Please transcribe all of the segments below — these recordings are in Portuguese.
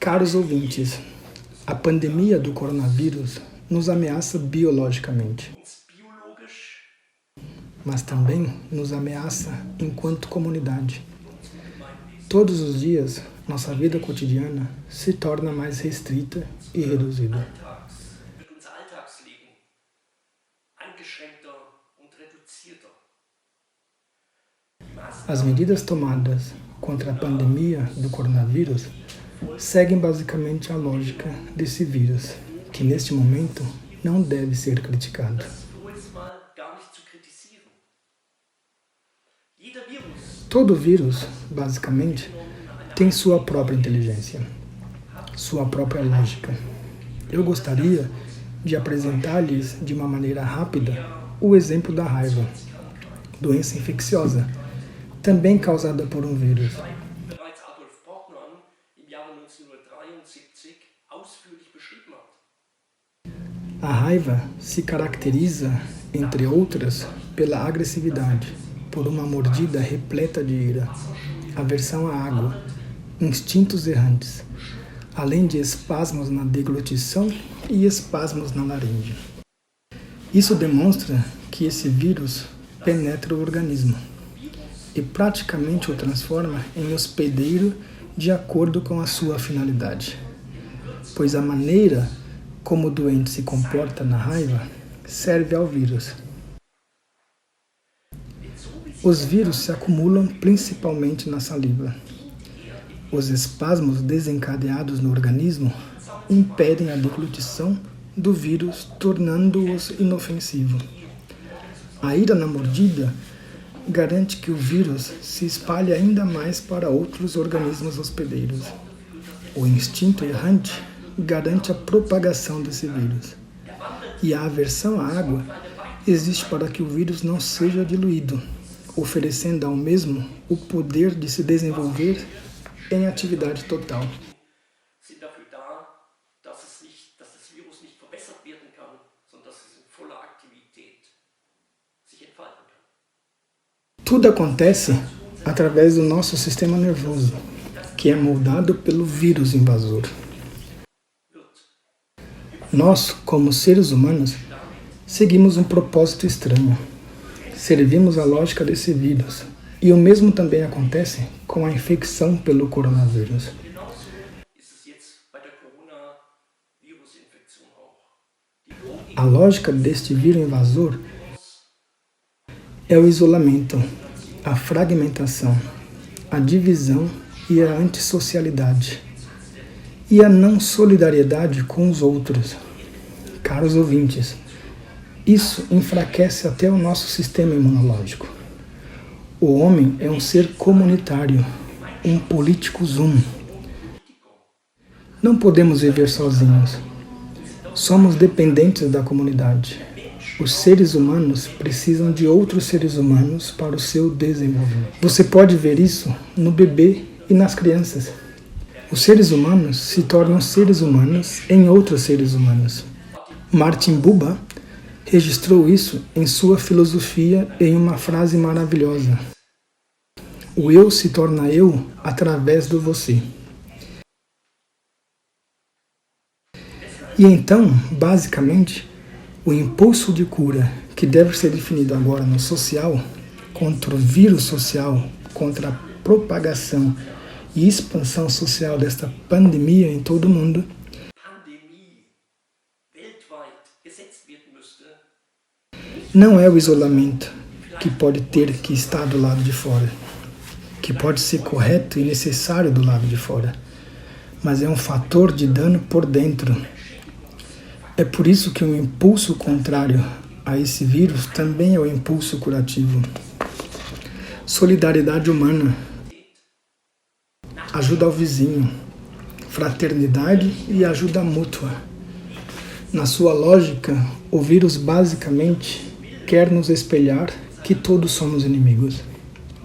Caros ouvintes, a pandemia do coronavírus nos ameaça biologicamente, mas também nos ameaça enquanto comunidade. Todos os dias, nossa vida cotidiana se torna mais restrita e reduzida. As medidas tomadas contra a pandemia do coronavírus seguem basicamente a lógica desse vírus, que neste momento não deve ser criticado. Todo vírus, basicamente, tem sua própria inteligência, sua própria lógica. Eu gostaria de apresentar-lhes de uma maneira rápida o exemplo da raiva, doença infecciosa, também causada por um vírus. A raiva se caracteriza, entre outras, pela agressividade, por uma mordida repleta de ira, aversão à água, instintos errantes, além de espasmos na deglutição e espasmos na laringe. Isso demonstra que esse vírus penetra o organismo e praticamente o transforma em hospedeiro de acordo com a sua finalidade, pois a maneira como o doente se comporta na raiva serve ao vírus. Os vírus se acumulam principalmente na saliva. Os espasmos desencadeados no organismo impedem a deglutição do vírus, tornando-os inofensivo. A ira na mordida garante que o vírus se espalhe ainda mais para outros organismos hospedeiros. O instinto errante garante a propagação desse vírus. E a aversão à água existe para que o vírus não seja diluído, oferecendo ao mesmo o poder de se desenvolver em atividade total. Tudo acontece através do nosso sistema nervoso, que é moldado pelo vírus invasor. Nós, como seres humanos, seguimos um propósito estranho. Servimos a lógica desse vírus. E o mesmo também acontece com a infecção pelo coronavírus. A lógica deste vírus invasor é o isolamento, a fragmentação, a divisão e a antissocialidade, e a não solidariedade com os outros. Caros ouvintes, isso enfraquece até o nosso sistema imunológico. O homem é um ser comunitário, um politicus sum. Não podemos viver sozinhos. Somos dependentes da comunidade. Os seres humanos precisam de outros seres humanos para o seu desenvolvimento. Você pode ver isso no bebê e nas crianças. Os seres humanos se tornam seres humanos em outros seres humanos. Martin Buber registrou isso em sua filosofia em uma frase maravilhosa. O eu se torna eu através do você. E então, basicamente, o impulso de cura que deve ser definido agora no social, contra o vírus social, contra a propagação e expansão social desta pandemia em todo o mundo, não é o isolamento que pode ter que estar do lado de fora, que pode ser correto e necessário do lado de fora, mas é um fator de dano por dentro. É por isso que o impulso contrário a esse vírus também é o impulso curativo. Solidariedade humana, ajuda ao vizinho, fraternidade e ajuda mútua. Na sua lógica, o vírus basicamente quer nos espelhar que todos somos inimigos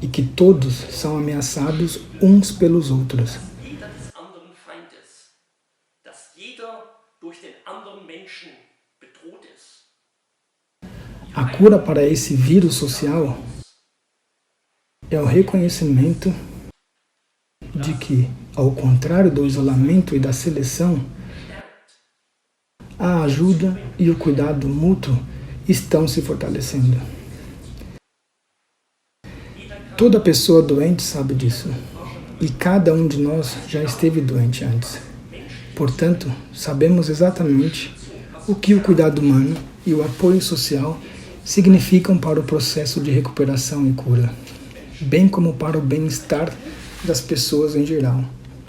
e que todos são ameaçados uns pelos outros. A cura para esse vírus social é o reconhecimento de que Ao contrário do isolamento e da seleção, a ajuda e o cuidado mútuo estão se fortalecendo. Toda pessoa doente sabe disso, e cada um de nós já esteve doente antes. Portanto, sabemos exatamente o que o cuidado humano e o apoio social significam para o processo de recuperação e cura, bem como para o bem-estar das pessoas em geral,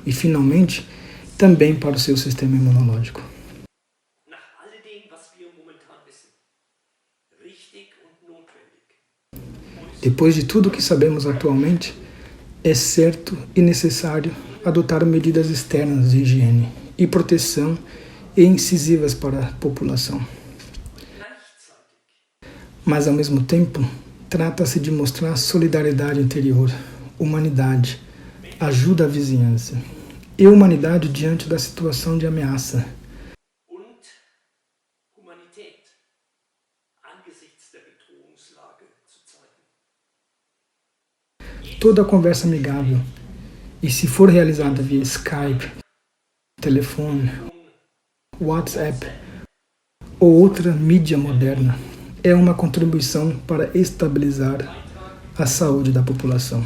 e, finalmente, também para o seu sistema imunológico. Depois de tudo o que sabemos atualmente, é certo e necessário adotar medidas externas de higiene e proteção e incisivas para a população. Mas, ao mesmo tempo, trata-se de mostrar solidariedade interior, humanidade, ajuda à vizinhança e humanidade diante da situação de ameaça. Toda conversa amigável, e se for realizada via Skype, telefone, WhatsApp ou outra mídia moderna, é uma contribuição para estabilizar a saúde da população.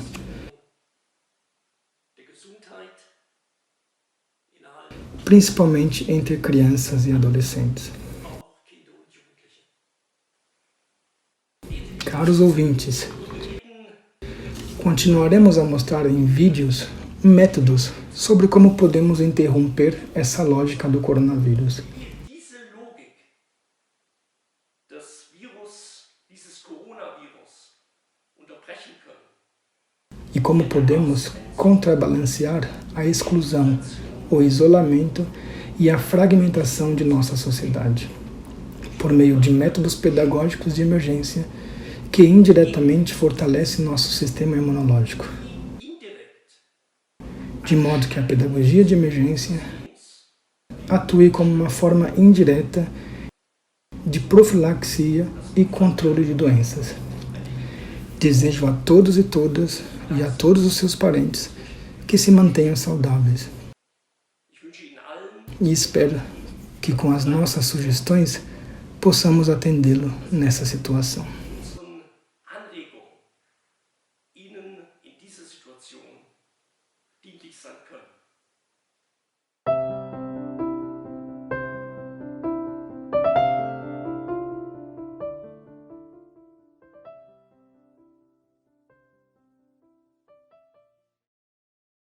Principalmente entre crianças e adolescentes. Caros ouvintes, continuaremos a mostrar em vídeos métodos sobre como podemos interromper essa lógica do coronavírus. E como podemos contrabalancear a exclusão, o isolamento e a fragmentação de nossa sociedade, por meio de métodos pedagógicos de emergência que indiretamente fortalecem nosso sistema imunológico, de modo que a pedagogia de emergência atue como uma forma indireta de profilaxia e controle de doenças. Desejo a todos e todas e a todos os seus parentes que se mantenham saudáveis. E espero que com as nossas sugestões possamos atendê-lo nessa situação.